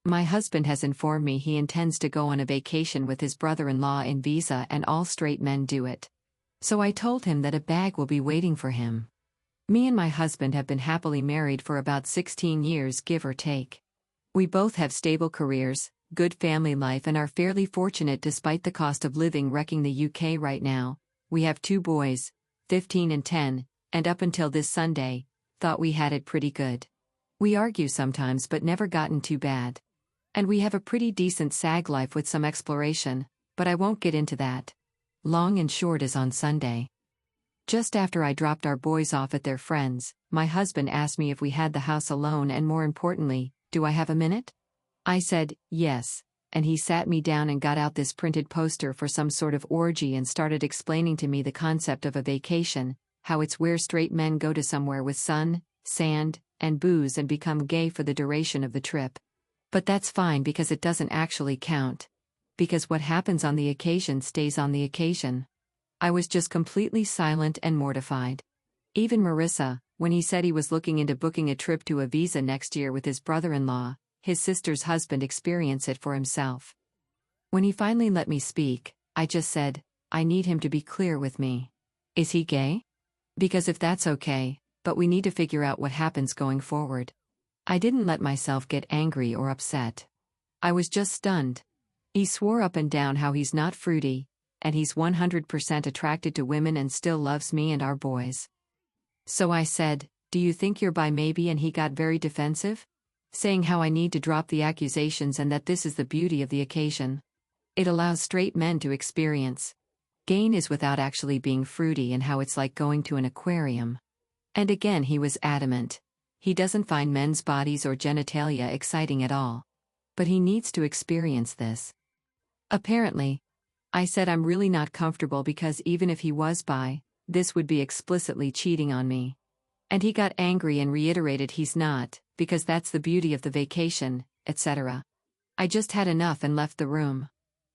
My husband has informed me he intends to go on a vacation with his brother-in-law in Visa, and all straight men do it. So I told him that a bag will be waiting for him. Me and my husband have been happily married for about 16 years, give or take. We both have stable careers, good family life, and are fairly fortunate despite the cost of living wrecking the UK right now. We have 2 boys, 15 and 10, and up until this Sunday, thought we had it pretty good. We argue sometimes but never gotten too bad. And we have a pretty decent SAG life with some exploration, but I won't get into that. Long and short is on Sunday. Just after I dropped our boys off at their friends', my husband asked me if we had the house alone and, more importantly, do I have a minute? I said, yes, and he sat me down and got out this printed poster for some sort of orgy and started explaining to me the concept of a vacation, how it's where straight men go to somewhere with sun, sand, and booze and become gay for the duration of the trip. But that's fine because it doesn't actually count. Because what happens on the occasion stays on the occasion. I was just completely silent and mortified. Even Marissa, when he said he was looking into booking a trip to Ibiza next year with his brother-in-law, his sister's husband, experience it for himself. When he finally let me speak, I just said, I need him to be clear with me. Is he gay? Because if that's okay, but we need to figure out what happens going forward. I didn't let myself get angry or upset. I was just stunned. He swore up and down how he's not fruity, and he's 100% attracted to women and still loves me and our boys. So I said, do you think you're bi maybe? And he got very defensive, saying how I need to drop the accusations and that this is the beauty of the occasion. It allows straight men to experience gain is without actually being fruity, and how it's like going to an aquarium. And again he was adamant. He doesn't find men's bodies or genitalia exciting at all. But he needs to experience this. Apparently. I said I'm really not comfortable because even if he was bi, this would be explicitly cheating on me. And he got angry and reiterated he's not, because that's the beauty of the vacation, etc. I just had enough and left the room.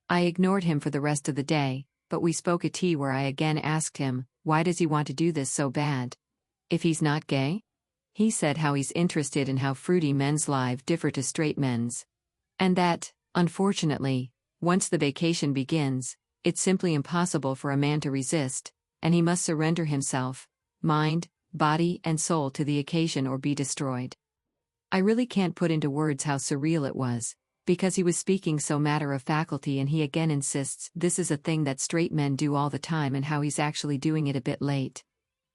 I ignored him for the rest of the day, but we spoke at tea where I again asked him, why does he want to do this so bad? If he's not gay? He said how he's interested in how fruity men's lives differ to straight men's. And that, unfortunately, once the vacation begins, it's simply impossible for a man to resist, and he must surrender himself, mind, body, and soul to the occasion or be destroyed. I really can't put into words how surreal it was, because he was speaking so matter-of-factly, and he again insists this is a thing that straight men do all the time and how he's actually doing it a bit late.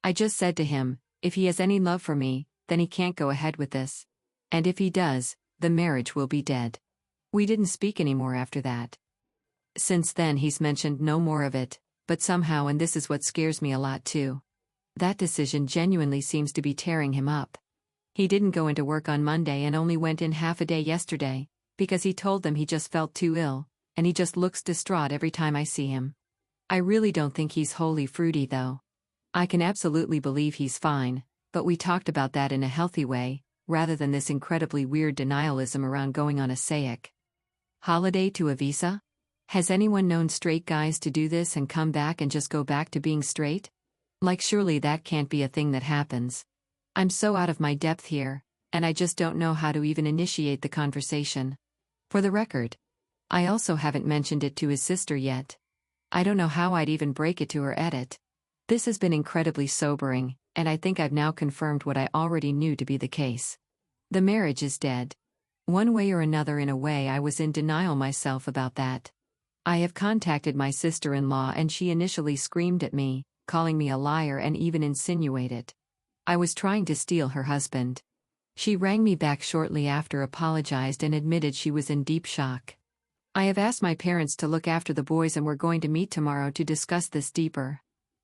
I just said to him, if he has any love for me, then he can't go ahead with this. And if he does, the marriage will be dead. We didn't speak anymore after that. Since then he's mentioned no more of it, but somehow, and this is what scares me a lot too, that decision genuinely seems to be tearing him up. He didn't go into work on Monday and only went in half a day yesterday, because he told them he just felt too ill, and he just looks distraught every time I see him. I really don't think he's wholly fruity though. I can absolutely believe he's fine, but we talked about that in a healthy way, rather than this incredibly weird denialism around going on a SAIC holiday to Ibiza? Has anyone known straight guys to do this and come back and just go back to being straight? Like, surely that can't be a thing that happens. I'm so out of my depth here, and I just don't know how to even initiate the conversation. For the record, I also haven't mentioned it to his sister yet. I don't know how I'd even break it to her at it. This has been incredibly sobering, and I think I've now confirmed what I already knew to be the case. The marriage is dead. One way or another. In a way, I was in denial myself about that. I have contacted my sister-in-law and she initially screamed at me, calling me a liar and even insinuated I was trying to steal her husband. She rang me back shortly after, apologized, and admitted she was in deep shock. I have asked my parents to look after the boys and we're going to meet tomorrow to discuss this deeper.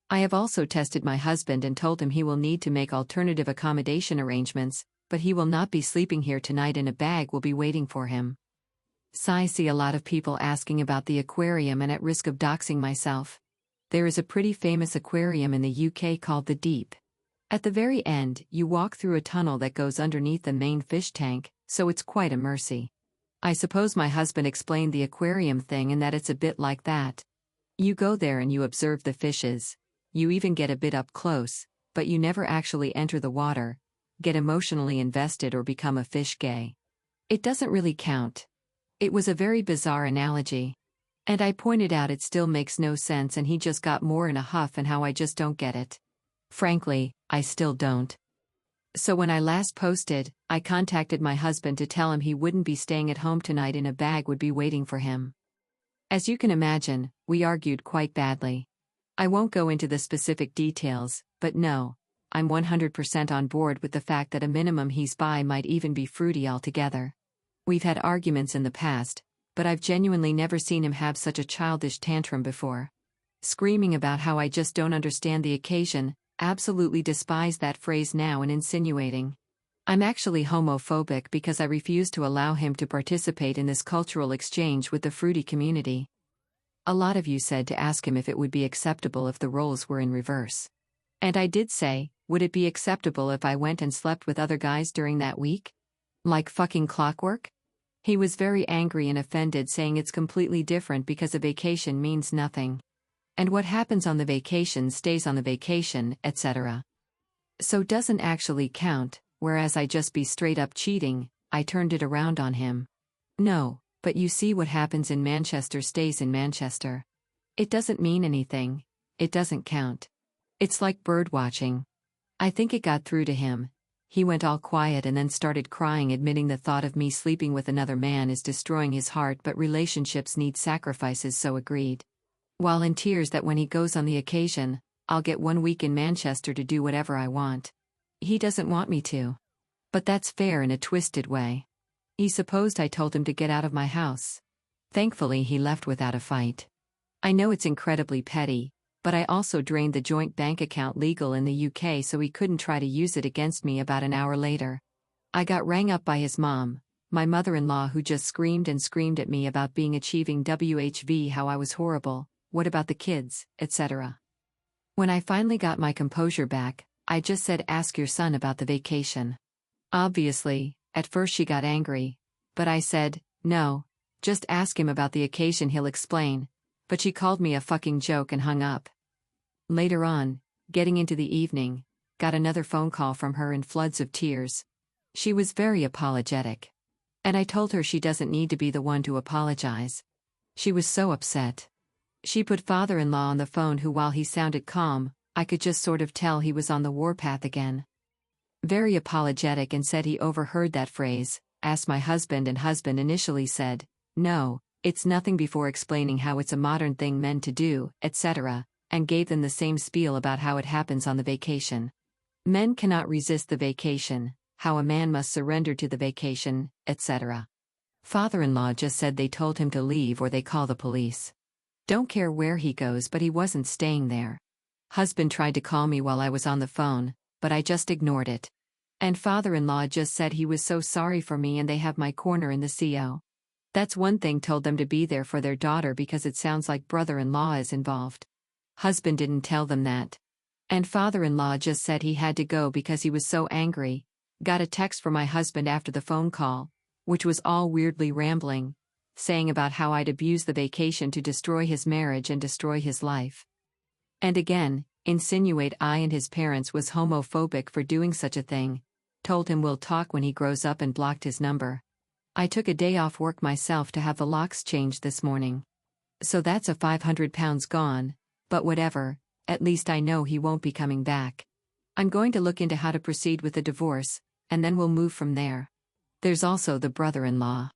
I have also tested my husband and told him he will need to make alternative accommodation arrangements, but he will not be sleeping here tonight and a bag will be waiting for him. I see a lot of people asking about the aquarium, and at risk of doxing myself, there is a pretty famous aquarium in the UK called the Deep. At the very end, you walk through a tunnel that goes underneath the main fish tank, so it's quite a mercy. I suppose my husband explained the aquarium thing and that it's a bit like that. You go there and you observe the fishes. You even get a bit up close, but you never actually enter the water, get emotionally invested, or become a fish gay. It doesn't really count. It was a very bizarre analogy. And I pointed out it still makes no sense and he just got more in a huff and how I just don't get it. Frankly, I still don't. So when I last posted, I contacted my husband to tell him he wouldn't be staying at home tonight and a bag would be waiting for him. As you can imagine, we argued quite badly. I won't go into the specific details, but no, I'm 100% on board with the fact that a minimum he's by might even be fruity altogether. We've had arguments in the past, but I've genuinely never seen him have such a childish tantrum before. Screaming about how I just don't understand the occasion, absolutely despise that phrase now, and insinuating I'm actually homophobic because I refuse to allow him to participate in this cultural exchange with the fruity community. A lot of you said to ask him if it would be acceptable if the roles were in reverse. And I did say, would it be acceptable if I went and slept with other guys during that week? Like fucking clockwork? He was very angry and offended, saying it's completely different because a vacation means nothing. And what happens on the vacation stays on the vacation, etc. So doesn't actually count, whereas I just be straight up cheating. I turned it around on him. No, but you see, what happens in Manchester stays in Manchester. It doesn't mean anything. It doesn't count. It's like bird watching. I think it got through to him. He went all quiet and then started crying, admitting the thought of me sleeping with another man is destroying his heart, but relationships need sacrifices, so agreed. While in tears that when he goes on the occasion, I'll get 1 week in Manchester to do whatever I want. He doesn't want me to. But that's fair in a twisted way. He supposed I told him to get out of my house. Thankfully, he left without a fight. I know it's incredibly petty, but I also drained the joint bank account legal in the UK so he couldn't try to use it against me. About an hour later, I got rang up by his mom, my mother-in-law, who just screamed and screamed at me about being achieving WHV, how I was horrible, what about the kids, etc. When I finally got my composure back, I just said, ask your son about the vacation. Obviously, at first she got angry, but I said, no, just ask him about the occasion, he'll explain. But she called me a fucking joke and hung up. Later on, getting into the evening, got another phone call from her in floods of tears. She was very apologetic. And I told her she doesn't need to be the one to apologize. She was so upset. She put father-in-law on the phone, who, while he sounded calm, I could just sort of tell he was on the warpath again. Very apologetic, and said he overheard that phrase, asked my husband, and husband initially said, no, it's nothing, before explaining how it's a modern thing men to do, etc., and gave them the same spiel about how it happens on the vacation. Men cannot resist the vacation, how a man must surrender to the vacation, etc. Father-in-law just said they told him to leave or they call the police. Don't care where he goes, but he wasn't staying there. Husband tried to call me while I was on the phone, but I just ignored it. And father-in-law just said he was so sorry for me and they have my corner in the CO. That's one thing, told them to be there for their daughter because it sounds like brother-in-law is involved. Husband didn't tell them that. And father-in-law just said he had to go because he was so angry. Got a text from my husband after the phone call, which was all weirdly rambling, saying about how I'd abused the vacation to destroy his marriage and destroy his life. And again, insinuate I and his parents was homophobic for doing such a thing. Told him we'll talk when he grows up and blocked his number. I took a day off work myself to have the locks changed this morning. So that's a £500 gone, but whatever, at least I know he won't be coming back. I'm going to look into how to proceed with the divorce, and then we'll move from there. There's also the brother-in-law.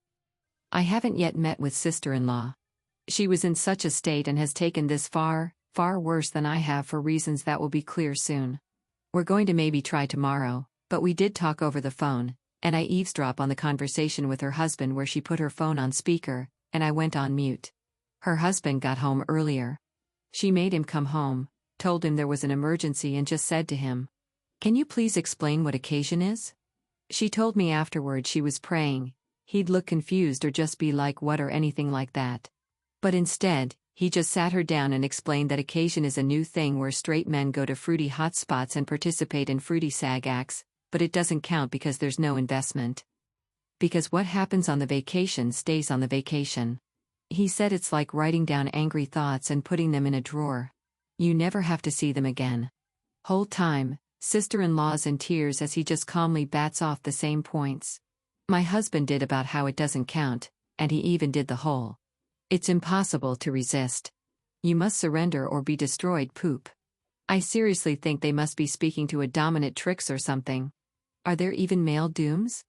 I haven't yet met with sister-in-law. She was in such a state and has taken this far, far worse than I have, for reasons that will be clear soon. We're going to maybe try tomorrow, but we did talk over the phone, and I eavesdrop on the conversation with her husband where she put her phone on speaker, and I went on mute. Her husband got home earlier. She made him come home, told him there was an emergency, and just said to him, "Can you please explain what occasion is?" She told me afterward she was praying. He'd look confused or just be like, "What?" or anything like that. But instead, he just sat her down and explained that occasion is a new thing where straight men go to fruity hotspots and participate in fruity SAG acts, but it doesn't count because there's no investment. Because what happens on the vacation stays on the vacation. He said it's like writing down angry thoughts and putting them in a drawer. You never have to see them again. Whole time, sister-in-law's in tears as he just calmly bats off the same points. My husband did about how it doesn't count, and he even did the whole "it's impossible to resist. You must surrender or be destroyed" poop. I seriously think they must be speaking to a dominatrix or something. Are there even male dooms?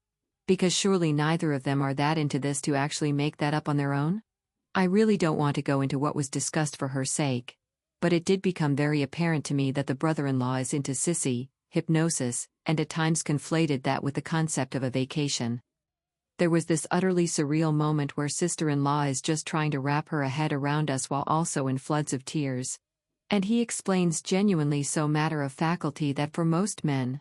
Because surely neither of them are that into this to actually make that up on their own? I really don't want to go into what was discussed for her sake. But it did become very apparent to me that the brother-in-law is into sissy, hypnosis, and at times conflated that with the concept of a vacation. There was this utterly surreal moment where sister-in-law is just trying to wrap her head around us while also in floods of tears. And he explains genuinely so matter-of-factly that for most men,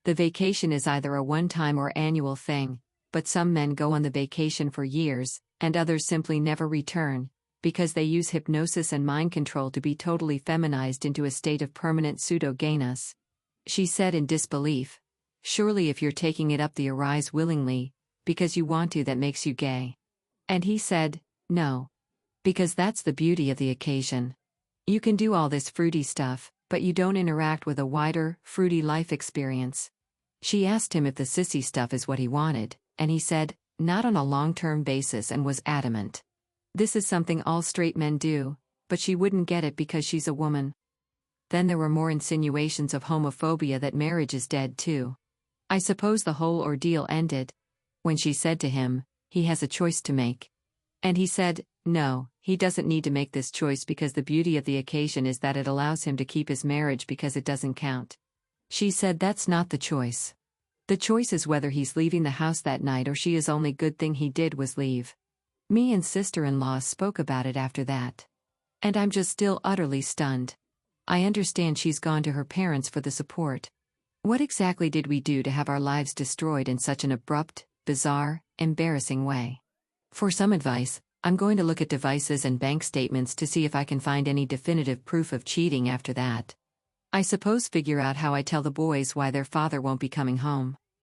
the vacation is either a one-time or annual thing, but some men go on the vacation for years, and others simply never return, because they use hypnosis and mind control to be totally feminized into a state of permanent pseudo-gayness. She said in disbelief, "Surely if you're taking it up the arise willingly, because you want to, that makes you gay." And he said, "No. Because that's the beauty of the occasion. You can do all this fruity stuff, but you don't interact with a wider, fruity life experience." She asked him if the sissy stuff is what he wanted, and he said, "Not on a long-term basis," and was adamant. This is something all straight men do, but she wouldn't get it because she's a woman. Then there were more insinuations of homophobia that marriage is dead too. I suppose the whole ordeal ended when she said to him, he has a choice to make. And he said, no, he doesn't need to make this choice because the beauty of the occasion is that it allows him to keep his marriage because it doesn't count. She said that's not the choice. The choice is whether he's leaving the house that night or she is. Only good thing he did was leave. Me and sister-in-law spoke about it after that. And I'm just still utterly stunned. I understand she's gone to her parents for the support. What exactly did we do to have our lives destroyed in such an abrupt, bizarre, embarrassing way? For some advice, I'm going to look at devices and bank statements to see if I can find any definitive proof of cheating after that. I suppose figure out how I tell the boys why their father won't be coming home.